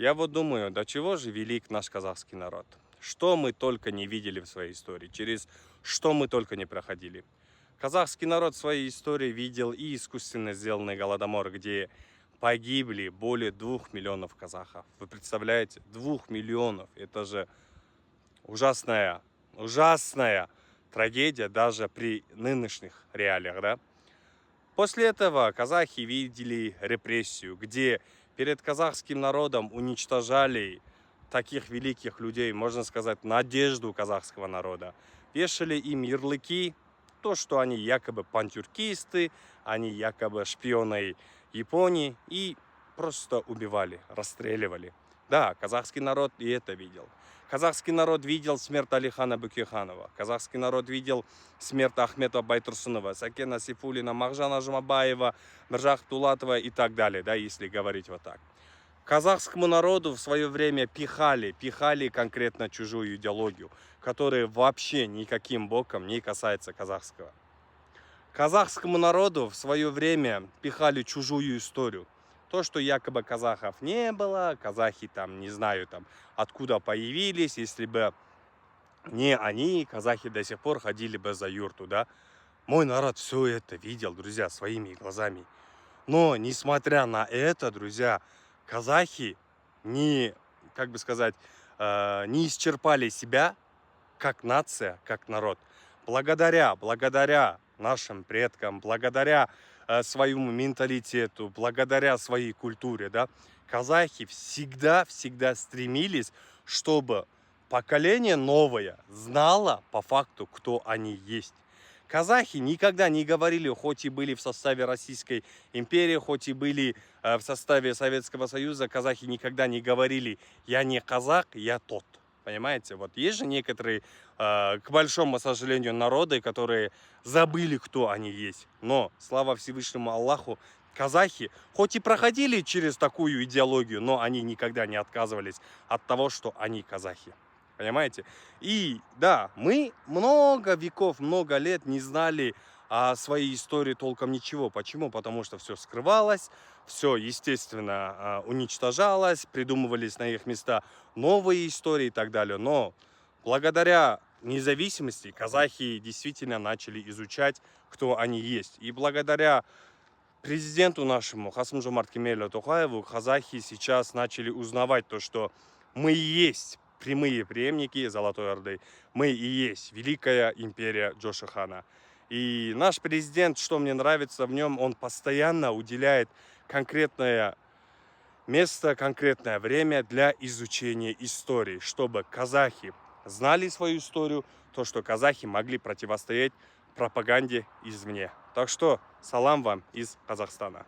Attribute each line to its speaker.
Speaker 1: Я вот думаю, до чего же велик наш казахский народ? Что мы только не видели в своей истории, через что мы только не проходили. Казахский народ в своей истории видел и искусственно сделанный голодомор, где погибли более 2 миллионов казахов. Вы представляете, 2 миллионов. Это же ужасная, ужасная трагедия даже при нынешних реалиях, да? После этого казахи видели репрессию, где перед казахским народом уничтожали таких великих людей, можно сказать, надежду казахского народа. Вешали им ярлыки, то, что они якобы пантюркисты, они якобы шпионы Японии, и просто убивали, расстреливали. Да, казахский народ и это видел. Казахский народ видел смерть Алихана Бөкейханова. Казахский народ видел смерть Ахмета Байтурсунова, Сакена Сейфуллина, Мағжана Жұмабаева, Міржақып Дулатова и так далее, да, если говорить вот так. Казахскому народу в свое время пихали конкретно чужую идеологию, которая вообще никаким боком не касается казахского. Казахскому народу в свое время пихали чужую историю. То, что якобы казахов не было, казахи там, не знаю, там, откуда появились, если бы не они, казахи до сих пор ходили бы за юрту, да. Мой народ все это видел, друзья, своими глазами. Но, несмотря на это, друзья, казахи не, как бы сказать, не исчерпали себя как нация, как народ. Благодаря нашим предкам, благодаря своему менталитету, благодаря своей культуре, да, казахи всегда стремились, чтобы поколение новое знало по факту, кто они есть. Казахи никогда не говорили, хоть и были в составе Российской империи, хоть и были в составе Советского Союза, казахи никогда не говорили: я не казах, я тот. Понимаете? Вот есть же некоторые, к большому сожалению, народы, которые забыли, кто они есть. Но, слава Всевышнему Аллаху, казахи, хоть и проходили через такую идеологию, но они никогда не отказывались от того, что они казахи. Понимаете? И да, мы много веков, много лет не знали о своей истории толком ничего. Почему? Потому что все скрывалось, все, естественно, уничтожалось, придумывались на их места новые истории и так далее. Но благодаря независимости казахи действительно начали изучать, кто они есть. И благодаря президенту нашему Касым-Жомарт Кемелю Токаеву казахи сейчас начали узнавать то, что мы и есть прямые преемники Золотой Орды. Мы и есть Великая империя Джоша Хана. И наш президент, что мне нравится в нем, он постоянно уделяет конкретное место, конкретное время для изучения истории, чтобы казахи знали свою историю, то, что казахи могли противостоять пропаганде извне. Так что салам вам из Казахстана.